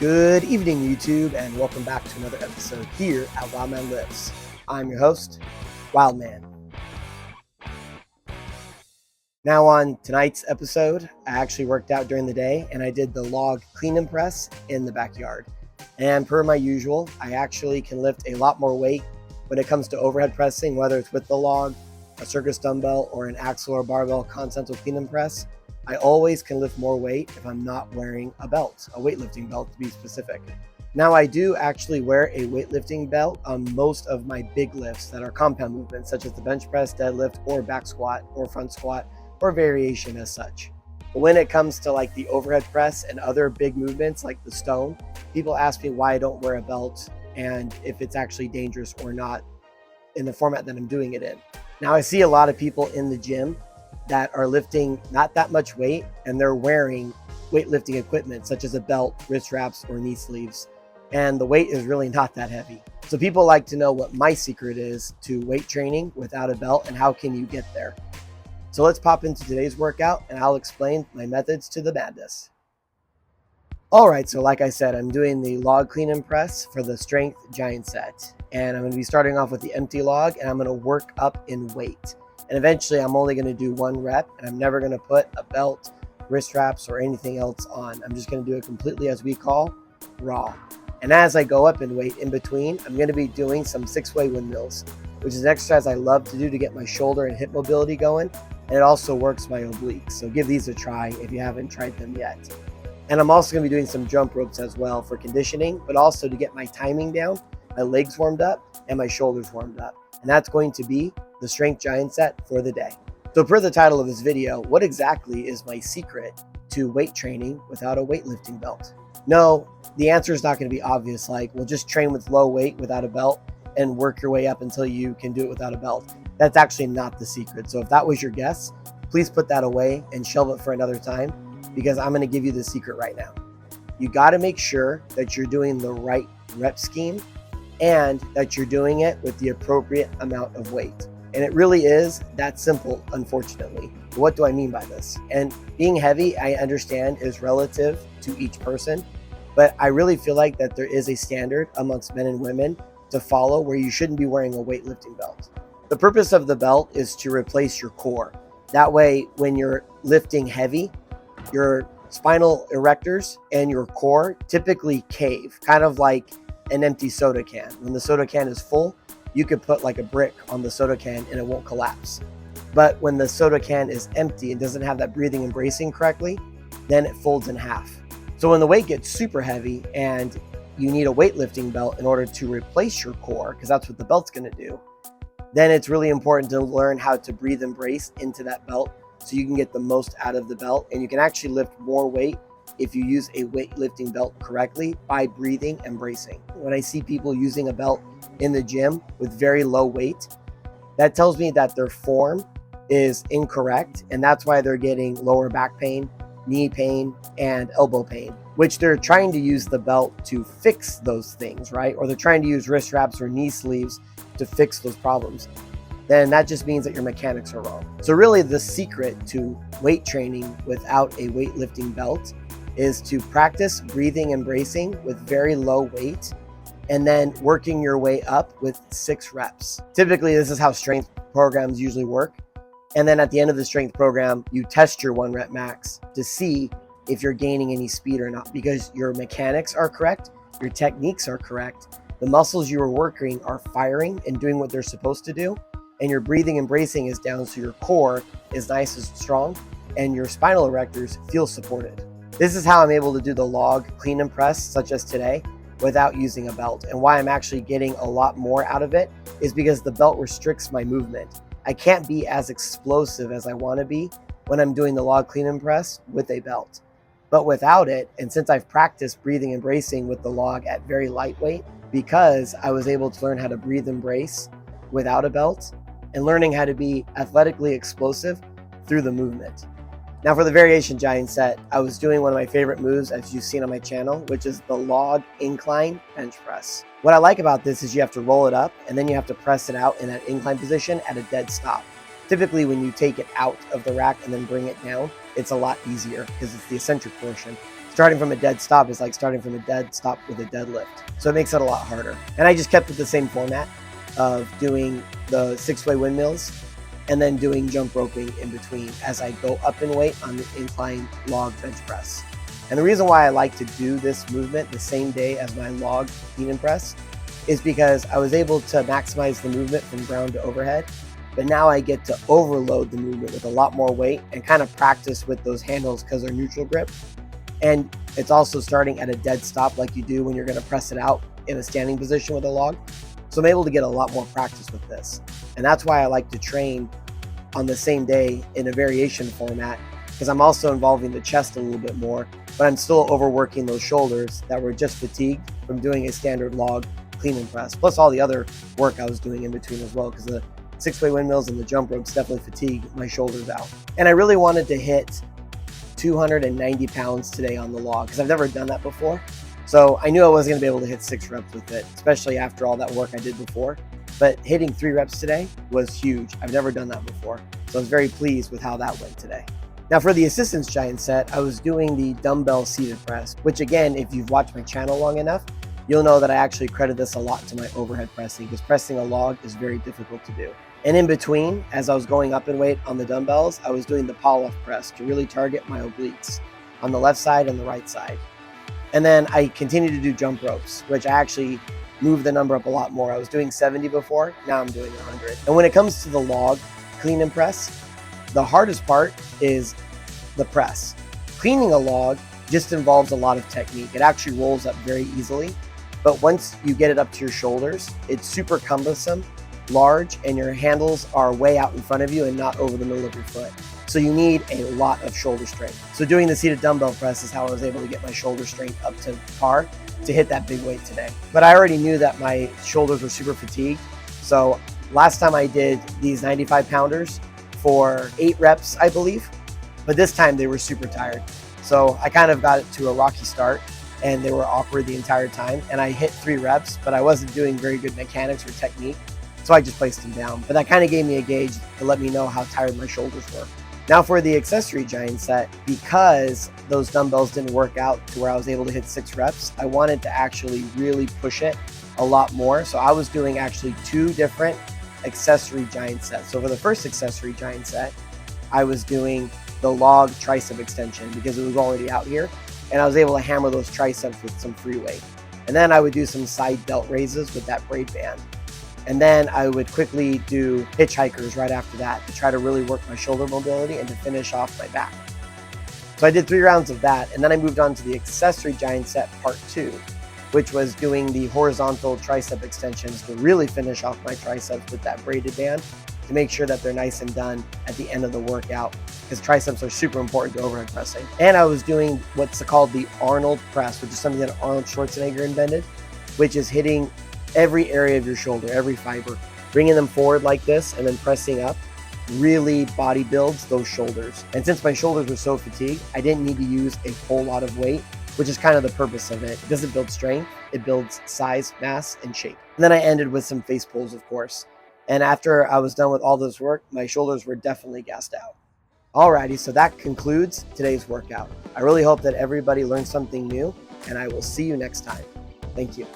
Good evening, YouTube, and welcome back to another episode here at WILDMAN Lives. I'm your host, WILDMAN. Now on tonight's episode, I actually worked out during the day and I did the log clean and press in the backyard. And per my usual, I actually can lift a lot more weight when it comes to overhead pressing, whether it's with the log, a circus dumbbell, or an axle or barbell continental clean and press. I always can lift more weight if I'm not wearing a belt, a weightlifting belt to be specific. Now I do actually wear a weightlifting belt on most of my big lifts that are compound movements, such as the bench press, deadlift, or back squat, or front squat, or variation as such. But when it comes to like the overhead press and other big movements like the stone, people ask me why I don't wear a belt and if it's actually dangerous or not in the format that I'm doing it in. Now I see a lot of people in the gym that are lifting not that much weight and they're wearing weightlifting equipment such as a belt, wrist wraps, or knee sleeves. And the weight is really not that heavy. So people like to know what my secret is to weight training without a belt and how can you get there. So let's pop into today's workout and I'll explain my methods to the madness. All right, so like I said, I'm doing the log clean and press for the strength giant set. And I'm gonna be starting off with the empty log and I'm gonna work up in weight. And eventually I'm only gonna do one rep and I'm never gonna put a belt, wrist wraps, or anything else on. I'm just gonna do it completely as we call raw. And as I go up in weight in between, I'm gonna be doing some 6-way windmills, which is an exercise I love to do to get my shoulder and hip mobility going. And it also works my obliques. So give these a try if you haven't tried them yet. And I'm also gonna be doing some jump ropes as well for conditioning, but also to get my timing down, my legs warmed up, and my shoulders warmed up. And that's going to be the strength giant set for the day. So per the title of this video, what exactly is my secret to weight training without a weightlifting belt? No, the answer is not going to be obvious, like, well, just train with low weight without a belt and work your way up until you can do it without a belt. That's actually not the secret. So if that was your guess, please put that away and shelve it for another time, because I'm going to give you the secret right now. You got to make sure that you're doing the right rep scheme and that you're doing it with the appropriate amount of weight. And it really is that simple, unfortunately. What do I mean by this? And being heavy, I understand, is relative to each person, but I really feel like that there is a standard amongst men and women to follow where you shouldn't be wearing a weightlifting belt. The purpose of the belt is to replace your core. That way, when you're lifting heavy, your spinal erectors and your core typically cave, kind of like an empty soda can. When the soda can is full, you could put like a brick on the soda can and it won't collapse. But when the soda can is empty and doesn't have that breathing and bracing correctly, then it folds in half. So when the weight gets super heavy and you need a weightlifting belt in order to replace your core, because that's what the belt's gonna do, then it's really important to learn how to breathe and brace into that belt so you can get the most out of the belt. And you can actually lift more weight if you use a weightlifting belt correctly by breathing and bracing. When I see people using a belt in the gym with very low weight, that tells me that their form is incorrect, and that's why they're getting lower back pain, knee pain, and elbow pain, which they're trying to use the belt to fix those things, right? Or they're trying to use wrist wraps or knee sleeves to fix those problems. Then that just means that your mechanics are wrong. So really the secret to weight training without a weightlifting belt is to practice breathing and bracing with very low weight and then working your way up with 6 reps. Typically, this is how strength programs usually work. And then at the end of the strength program, you test your 1 rep max to see if you're gaining any speed or not, because your mechanics are correct, your techniques are correct, the muscles you are working are firing and doing what they're supposed to do, and your breathing and bracing is down so your core is nice and strong and your spinal erectors feel supported. This is how I'm able to do the log clean and press, such as today, without using a belt. And why I'm actually getting a lot more out of it is because the belt restricts my movement. I can't be as explosive as I want to be when I'm doing the log clean and press with a belt. But without it, and since I've practiced breathing and bracing with the log at very lightweight, because I was able to learn how to breathe and brace without a belt, and learning how to be athletically explosive through the movement. Now for the variation giant set, I was doing one of my favorite moves as you've seen on my channel, which is the log incline bench press. What I like about this is you have to roll it up and then you have to press it out in that incline position at a dead stop. Typically when you take it out of the rack and then bring it down, it's a lot easier because it's the eccentric portion. starting from a dead stop is like starting from a dead stop with a deadlift. So it makes it a lot harder. And I just kept it the same format of doing the 6-way windmills and then doing jump roping in between as I go up in weight on the incline log bench press. And the reason why I like to do this movement the same day as my log clean and press is because I was able to maximize the movement from ground to overhead, but now I get to overload the movement with a lot more weight and kind of practice with those handles because they're neutral grip. And it's also starting at a dead stop like you do when you're going to press it out in a standing position with a log. So I'm able to get a lot more practice with this. And that's why I like to train on the same day in a variation format, because I'm also involving the chest a little bit more, but I'm still overworking those shoulders that were just fatigued from doing a standard log clean and press, plus all the other work I was doing in between as well, because the 6-way windmills and the jump ropes definitely fatigued my shoulders out. And I really wanted to hit 290 pounds today on the log because I've never done that before. So I knew I wasn't going to be able to hit 6 reps with it, especially after all that work I did before. But hitting 3 reps today was huge. I've never done that before. So I was very pleased with how that went today. Now for the assistance giant set, I was doing the dumbbell seated press, which again, if you've watched my channel long enough, you'll know that I actually credit this a lot to my overhead pressing because pressing a log is very difficult to do. And in between, as I was going up in weight on the dumbbells, I was doing the power press to really target my obliques on the left side and the right side. And then I continued to do jump ropes, which I actually moved the number up a lot more. I was doing 70 before, now I'm doing 100. And when it comes to the log clean and press, the hardest part is the press. Cleaning a log just involves a lot of technique. It actually rolls up very easily, but once you get it up to your shoulders, it's super cumbersome, large, and your handles are way out in front of you and not over the middle of your foot. So you need a lot of shoulder strength. So doing the seated dumbbell press is how I was able to get my shoulder strength up to par to hit that big weight today. But I already knew that my shoulders were super fatigued. So last time I did these 95 pounders for 8 reps, I believe, but this time they were super tired. So I kind of got it to a rocky start and they were awkward the entire time. And I hit 3 reps, but I wasn't doing very good mechanics or technique. So I just placed them down. But that kind of gave me a gauge to let me know how tired my shoulders were. Now for the accessory giant set, because those dumbbells didn't work out to where I was able to hit 6 reps, I wanted to actually really push it a lot more. So I was doing actually 2 different accessory giant sets. So for the first accessory giant set, I was doing the log tricep extension because it was already out here. And I was able to hammer those triceps with some free weight. And then I would do some side delt raises with that braid band. And then I would quickly do hitchhikers right after that to try to really work my shoulder mobility and to finish off my back. So I did 3 rounds of that, and then I moved on to the accessory giant set part 2, which was doing the horizontal tricep extensions to really finish off my triceps with that braided band to make sure that they're nice and done at the end of the workout, because triceps are super important to overhead pressing. And I was doing what's called the Arnold press, which is something that Arnold Schwarzenegger invented, which is hitting every area of your shoulder, every fiber, bringing them forward like this and then pressing up really body builds those shoulders. And since my shoulders were so fatigued, I didn't need to use a whole lot of weight, which is kind of the purpose of it. It doesn't build strength, it builds size, mass, and shape. And then I ended with some face pulls, of course. And after I was done with all this work, my shoulders were definitely gassed out. Alrighty, so that concludes today's workout. I really hope that everybody learned something new, and I will see you next time. Thank you.